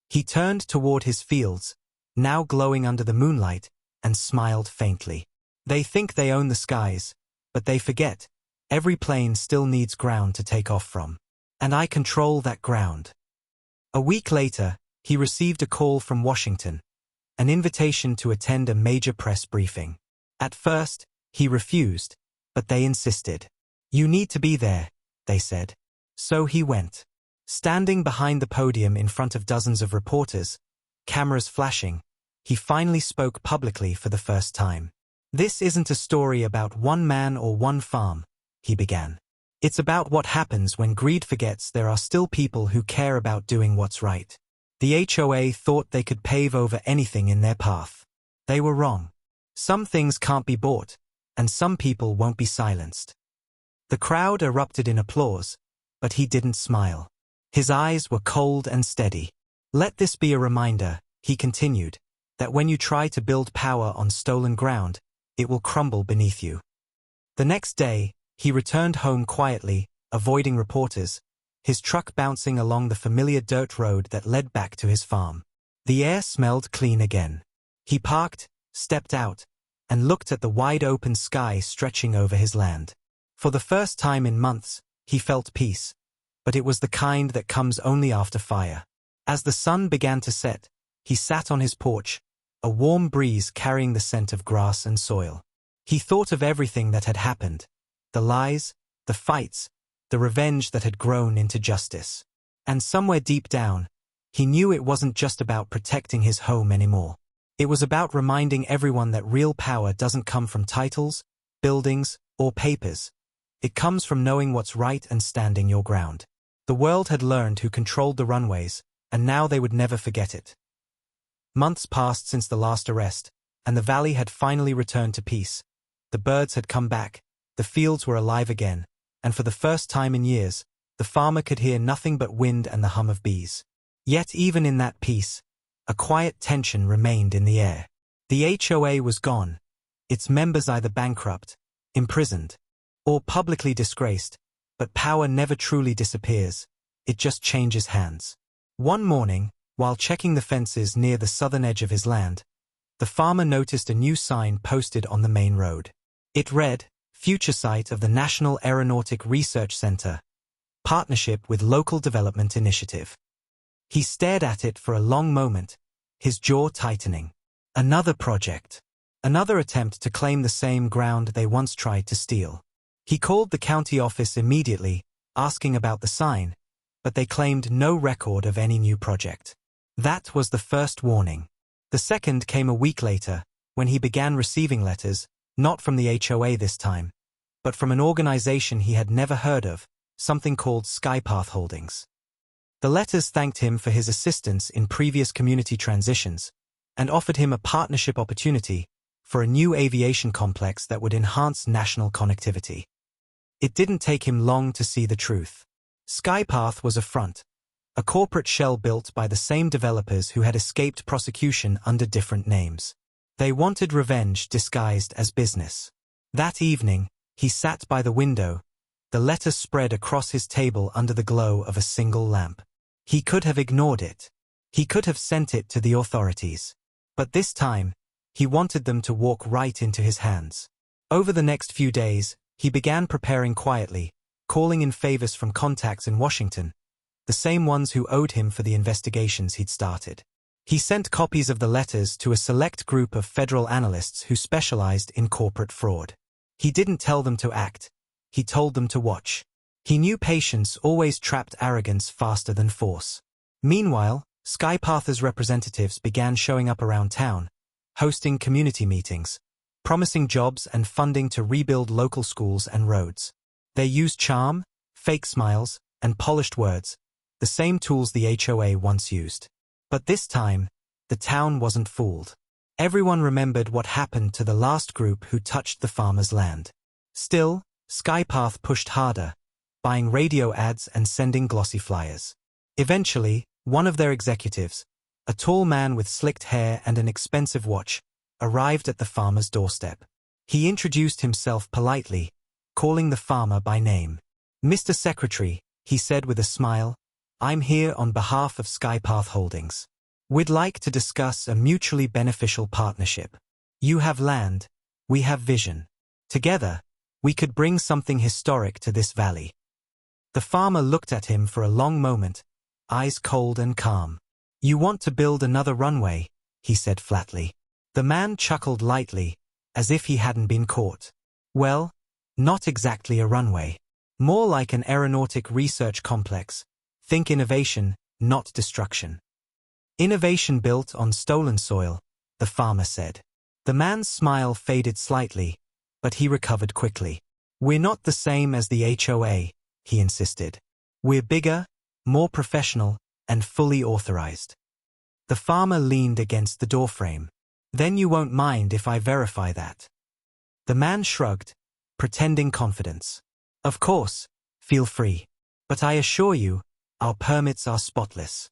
He turned toward his fields, now glowing under the moonlight, and smiled faintly. They think they own the skies, but they forget, every plane still needs ground to take off from. And I control that ground. A week later, he received a call from Washington, an invitation to attend a major press briefing. At first, he refused, but they insisted. "You need to be there," they said. So he went. Standing behind the podium in front of dozens of reporters, cameras flashing, he finally spoke publicly for the first time. "This isn't a story about one man or one farm," he began. "It's about what happens when greed forgets there are still people who care about doing what's right. The HOA thought they could pave over anything in their path. They were wrong. Some things can't be bought, and some people won't be silenced." The crowd erupted in applause, but he didn't smile. His eyes were cold and steady. "Let this be a reminder," he continued, "that when you try to build power on stolen ground, it will crumble beneath you." The next day, he returned home quietly, avoiding reporters, his truck bouncing along the familiar dirt road that led back to his farm. The air smelled clean again. He parked, stepped out, and looked at the wide-open sky stretching over his land. For the first time in months, He felt peace, but it was the kind that comes only after fire. As the sun began to set, he sat on his porch, a warm breeze carrying the scent of grass and soil. He thought of everything that had happened, the lies, the fights, the revenge that had grown into justice. And somewhere deep down, he knew it wasn't just about protecting his home anymore. It was about reminding everyone that real power doesn't come from titles, buildings, or papers. It comes from knowing what's right and standing your ground. The world had learned who controlled the runways, and now they would never forget it. Months passed since the last arrest, and the valley had finally returned to peace. The birds had come back, the fields were alive again, and for the first time in years, the farmer could hear nothing but wind and the hum of bees. Yet even in that peace, a quiet tension remained in the air. The HOA was gone, its members either bankrupt, imprisoned, or publicly disgraced, but power never truly disappears, it just changes hands. One morning, while checking the fences near the southern edge of his land, the farmer noticed a new sign posted on the main road. It read, "Future site of the National Aeronautic Research Center, partnership with Local Development Initiative." He stared at it for a long moment, his jaw tightening. Another project. Another attempt to claim the same ground they once tried to steal. He called the county office immediately, asking about the sign, but they claimed no record of any new project. That was the first warning. The second came a week later, when he began receiving letters, not from the HOA this time, but from an organization he had never heard of, something called Skypath Holdings. The letters thanked him for his assistance in previous community transitions, and offered him a partnership opportunity for a new aviation complex that would enhance national connectivity. It didn't take him long to see the truth. Skypath was a front, a corporate shell built by the same developers who had escaped prosecution under different names. They wanted revenge disguised as business. That evening, he sat by the window, the letter spread across his table under the glow of a single lamp. He could have ignored it. He could have sent it to the authorities. But this time, he wanted them to walk right into his hands. Over the next few days, he began preparing quietly, calling in favors from contacts in Washington, the same ones who owed him for the investigations he'd started. He sent copies of the letters to a select group of federal analysts who specialized in corporate fraud. He didn't tell them to act. He told them to watch. He knew patience always trapped arrogance faster than force. Meanwhile, Skypath's representatives began showing up around town, hosting community meetings, promising jobs and funding to rebuild local schools and roads. They used charm, fake smiles, and polished words, the same tools the HOA once used. But this time, the town wasn't fooled. Everyone remembered what happened to the last group who touched the farmer's land. Still, Skypath pushed harder, buying radio ads and sending glossy flyers. Eventually, one of their executives, a tall man with slicked hair and an expensive watch, arrived at the farmer's doorstep. He introduced himself politely, calling the farmer by name. "Mr. Secretary," he said with a smile, "I'm here on behalf of Skypath Holdings. We'd like to discuss a mutually beneficial partnership. You have land, we have vision. Together, we could bring something historic to this valley." The farmer looked at him for a long moment, eyes cold and calm. "You want to build another runway," he said flatly. The man chuckled lightly, as if he hadn't been caught. "Well, not exactly a runway. More like an aeronautic research complex. Think innovation, not destruction." "Innovation built on stolen soil," the farmer said. The man's smile faded slightly, but he recovered quickly. "We're not the same as the HOA," he insisted. "We're bigger, more professional, and fully authorized." The farmer leaned against the doorframe. "Then you won't mind if I verify that?" The man shrugged, pretending confidence. "Of course, feel free. But I assure you, our permits are spotless."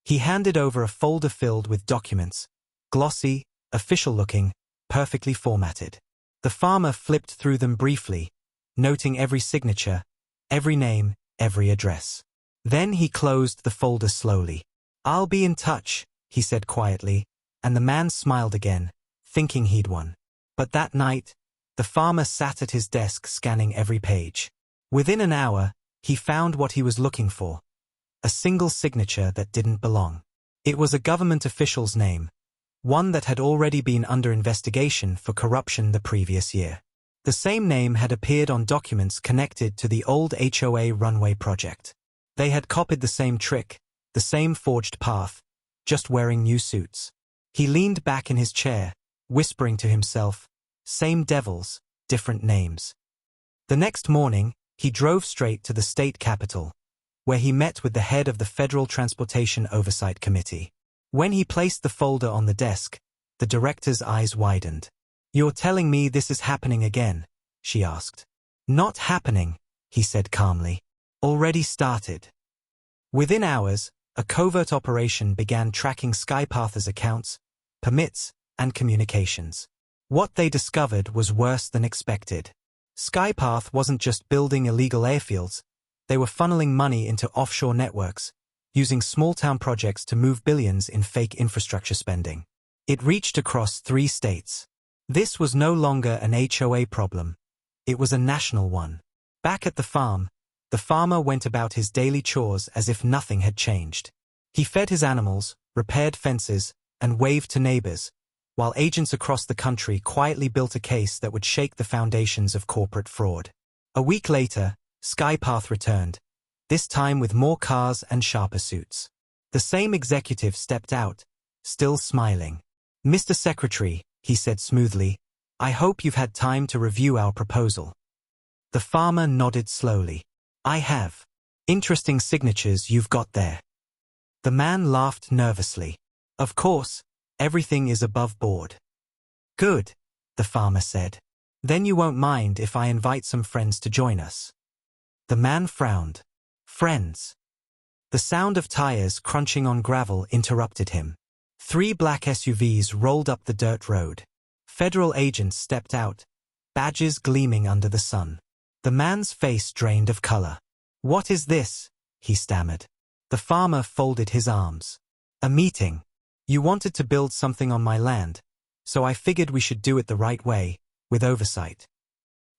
He handed over a folder filled with documents, glossy, official-looking, perfectly formatted. The farmer flipped through them briefly, noting every signature, every name, every address. Then he closed the folder slowly. "I'll be in touch," he said quietly, and the man smiled again, thinking he'd won. But that night, the farmer sat at his desk scanning every page. Within an hour, he found what he was looking for. A single signature that didn't belong. It was a government official's name, one that had already been under investigation for corruption the previous year. The same name had appeared on documents connected to the old HOA Runway project. They had copied the same trick, the same forged path, just wearing new suits. He leaned back in his chair, whispering to himself, same devils, different names. The next morning, he drove straight to the state capitol, where he met with the head of the Federal Transportation Oversight Committee. When he placed the folder on the desk, the director's eyes widened. "You're telling me this is happening again?" she asked. "Not happening," he said calmly. "Already started." Within hours, a covert operation began tracking Skypath's accounts, permits, and communications. What they discovered was worse than expected. Skypath wasn't just building illegal airfields, they were funneling money into offshore networks, using small-town projects to move billions in fake infrastructure spending. It reached across 3 states. This was no longer an HOA problem. It was a national one. Back at the farm, the farmer went about his daily chores as if nothing had changed. He fed his animals, repaired fences, and waved to neighbors, while agents across the country quietly built a case that would shake the foundations of corporate fraud. A week later, Skypath returned, this time with more cars and sharper suits. The same executive stepped out, still smiling. "Mr. Secretary," he said smoothly, "I hope you've had time to review our proposal." The farmer nodded slowly. "I have. Interesting signatures you've got there." The man laughed nervously. "Of course, everything is above board." "Good," the farmer said. "Then you won't mind if I invite some friends to join us." The man frowned. "Friends?" The sound of tires crunching on gravel interrupted him. 3 black SUVs rolled up the dirt road. Federal agents stepped out, badges gleaming under the sun. The man's face drained of color. "What is this?" he stammered. The farmer folded his arms. "A meeting. You wanted to build something on my land, so I figured we should do it the right way, with oversight."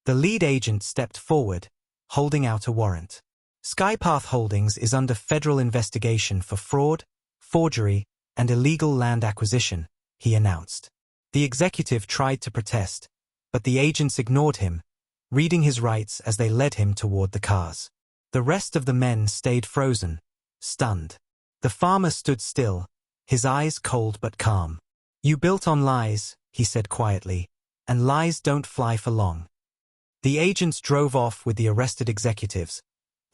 The lead agent stepped forward, holding out a warrant. "Skypath Holdings is under federal investigation for fraud, forgery, and illegal land acquisition," he announced. The executive tried to protest, but the agents ignored him, reading his rights as they led him toward the cars. The rest of the men stayed frozen, stunned. The farmer stood still, his eyes cold but calm. "You built on lies," he said quietly, "and lies don't fly for long." The agents drove off with the arrested executives,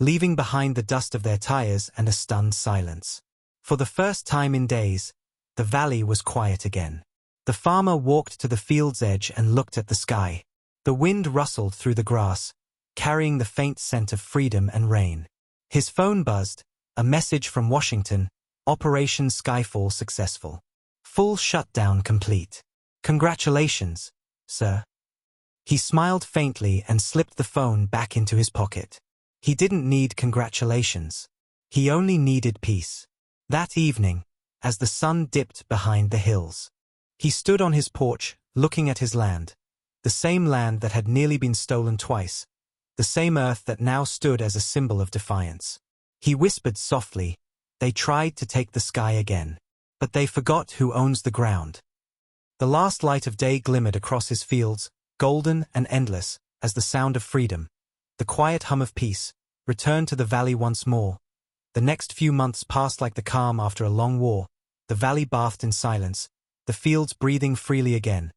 leaving behind the dust of their tires and a stunned silence. For the first time in days, the valley was quiet again. The farmer walked to the field's edge and looked at the sky. The wind rustled through the grass, carrying the faint scent of freedom and rain. His phone buzzed, a message from Washington, Operation Skyfall successful. Full shutdown complete. "Congratulations, sir." He smiled faintly and slipped the phone back into his pocket. He didn't need congratulations. He only needed peace. That evening, as the sun dipped behind the hills, he stood on his porch, looking at his land, the same land that had nearly been stolen twice, the same earth that now stood as a symbol of defiance. He whispered softly, "They tried to take the sky again, but they forgot who owns the ground." The last light of day glimmered across his fields, golden and endless, as the sound of freedom, the quiet hum of peace, returned to the valley once more. The next few months passed like the calm after a long war, the valley bathed in silence, the fields breathing freely again,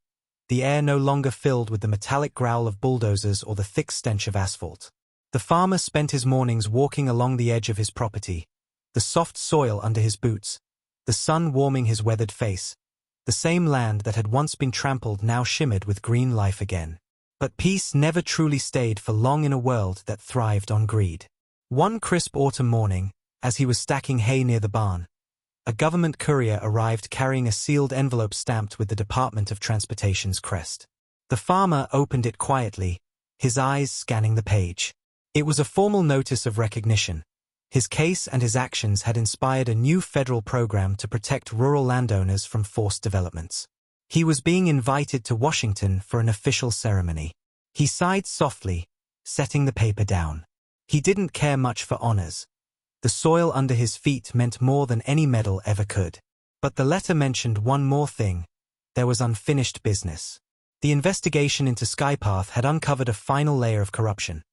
the air no longer filled with the metallic growl of bulldozers or the thick stench of asphalt. The farmer spent his mornings walking along the edge of his property, the soft soil under his boots, the sun warming his weathered face. The same land that had once been trampled now shimmered with green life again. But peace never truly stayed for long in a world that thrived on greed. One crisp autumn morning, as he was stacking hay near the barn, a government courier arrived carrying a sealed envelope stamped with the Department of Transportation's crest. The farmer opened it quietly, his eyes scanning the page. It was a formal notice of recognition. His case and his actions had inspired a new federal program to protect rural landowners from forced developments. He was being invited to Washington for an official ceremony. He sighed softly, setting the paper down. He didn't care much for honors. The soil under his feet meant more than any medal ever could. But the letter mentioned one more thing. There was unfinished business. The investigation into Skypath had uncovered a final layer of corruption.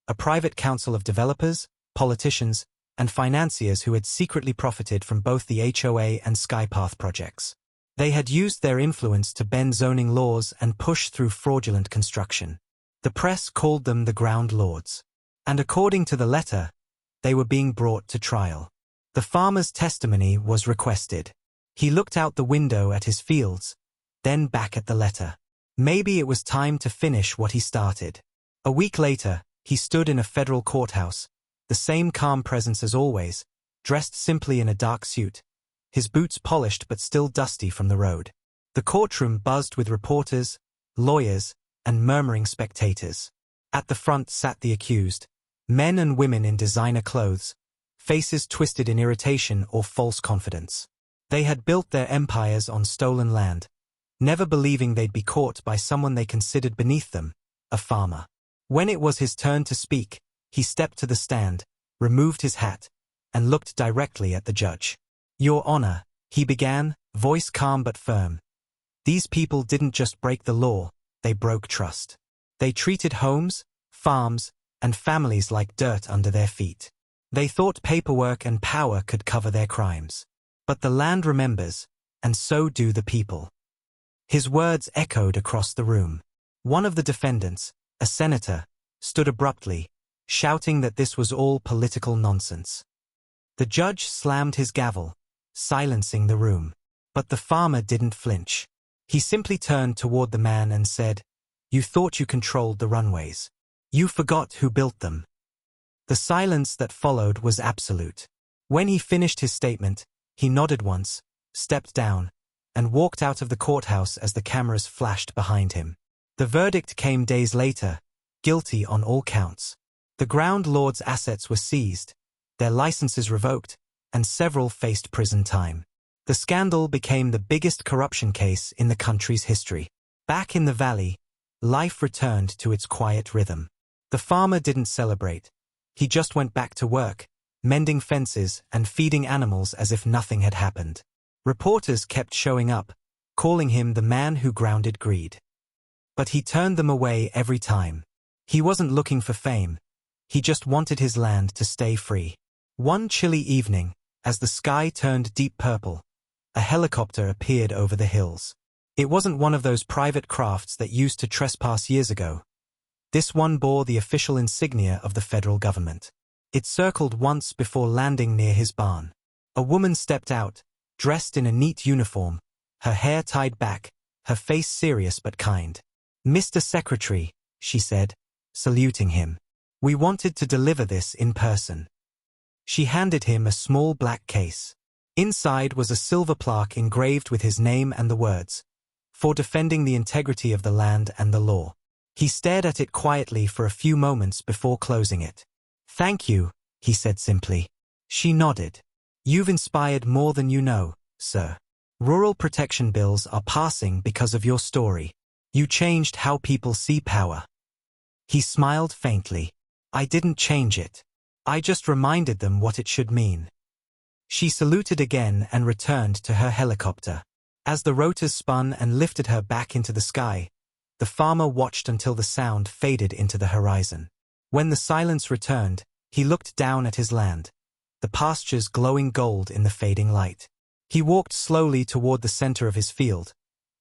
A private council of developers, politicians, and financiers who had secretly profited from both the HOA and Skypath projects. They had used their influence to bend zoning laws and push through fraudulent construction. The press called them the ground lords. And according to the letter, they were being brought to trial. The farmer's testimony was requested. He looked out the window at his fields, then back at the letter. Maybe it was time to finish what he started. A week later, he stood in a federal courthouse, the same calm presence as always, dressed simply in a dark suit, his boots polished but still dusty from the road. The courtroom buzzed with reporters, lawyers, and murmuring spectators. At the front sat the accused, men and women in designer clothes, faces twisted in irritation or false confidence. They had built their empires on stolen land, never believing they'd be caught by someone they considered beneath them, a farmer. When it was his turn to speak, he stepped to the stand, removed his hat, and looked directly at the judge. "Your Honor," he began, voice calm but firm. "These people didn't just break the law, they broke trust. They treated homes, farms, and families like dirt under their feet. They thought paperwork and power could cover their crimes. But the land remembers, and so do the people." His words echoed across the room. One of the defendants, a senator, stood abruptly, shouting that this was all political nonsense. The judge slammed his gavel, silencing the room. But the farmer didn't flinch. He simply turned toward the man and said, "You thought you controlled the runways. You forgot who built them." The silence that followed was absolute. When he finished his statement, he nodded once, stepped down, and walked out of the courthouse as the cameras flashed behind him. The verdict came days later, guilty on all counts. The ground lord's assets were seized, their licenses revoked, and several faced prison time. The scandal became the biggest corruption case in the country's history. Back in the valley, life returned to its quiet rhythm. The farmer didn't celebrate. He just went back to work, mending fences and feeding animals as if nothing had happened. Reporters kept showing up, calling him the man who grounded greed. But he turned them away every time. He wasn't looking for fame. He just wanted his land to stay free. One chilly evening, as the sky turned deep purple, a helicopter appeared over the hills. It wasn't one of those private crafts that used to trespass years ago. This one bore the official insignia of the federal government. It circled once before landing near his barn. A woman stepped out, dressed in a neat uniform, her hair tied back, her face serious but kind. "Mr. Secretary," she said, saluting him. "We wanted to deliver this in person." She handed him a small black case. Inside was a silver plaque engraved with his name and the words, "For defending the integrity of the land and the law." He stared at it quietly for a few moments before closing it. "Thank you," he said simply. She nodded. "You've inspired more than you know, sir. Rural protection bills are passing because of your story. You changed how people see power." He smiled faintly. "I didn't change it. I just reminded them what it should mean." She saluted again and returned to her helicopter. As the rotors spun and lifted her back into the sky, the farmer watched until the sound faded into the horizon. When the silence returned, he looked down at his land, the pastures glowing gold in the fading light. He walked slowly toward the center of his field,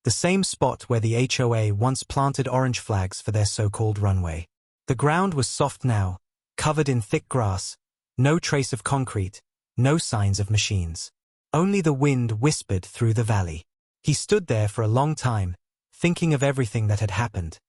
the same spot where the HOA once planted orange flags for their so-called runway. The ground was soft now, covered in thick grass, no trace of concrete, no signs of machines. Only the wind whispered through the valley. He stood there for a long time, thinking of everything that had happened.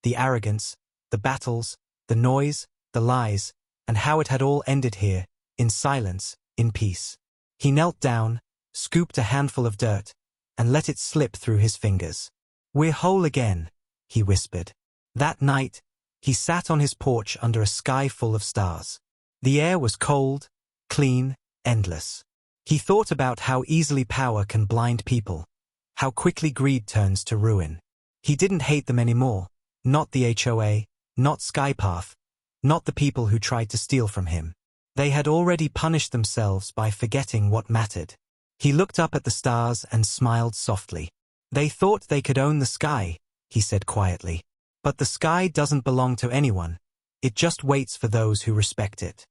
The arrogance, the battles, the noise, the lies, and how it had all ended here, in silence, in peace. He knelt down, scooped a handful of dirt, and let it slip through his fingers. "We're whole again," he whispered. That night, he sat on his porch under a sky full of stars. The air was cold, clean, endless. He thought about how easily power can blind people, how quickly greed turns to ruin. He didn't hate them anymore, not the HOA, not Skypath, not the people who tried to steal from him. They had already punished themselves by forgetting what mattered. He looked up at the stars and smiled softly. They thought they could own the sky, he said quietly. But the sky doesn't belong to anyone. It just waits for those who respect it.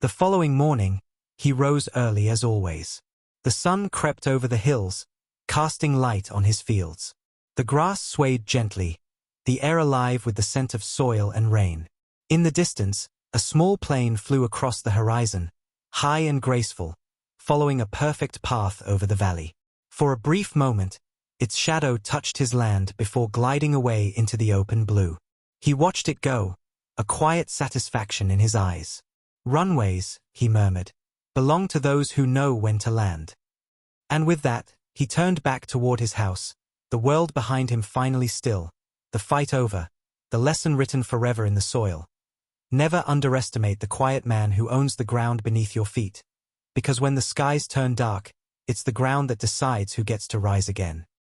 The following morning, he rose early as always. The sun crept over the hills, casting light on his fields. The grass swayed gently, the air alive with the scent of soil and rain. In the distance, a small plane flew across the horizon, high and graceful, following a perfect path over the valley. For a brief moment, its shadow touched his land before gliding away into the open blue. He watched it go, a quiet satisfaction in his eyes. Runways, he murmured, belong to those who know when to land. And with that, he turned back toward his house, the world behind him finally still, the fight over, the lesson written forever in the soil. Never underestimate the quiet man who owns the ground beneath your feet, because when the skies turn dark, it's the ground that decides who gets to rise again.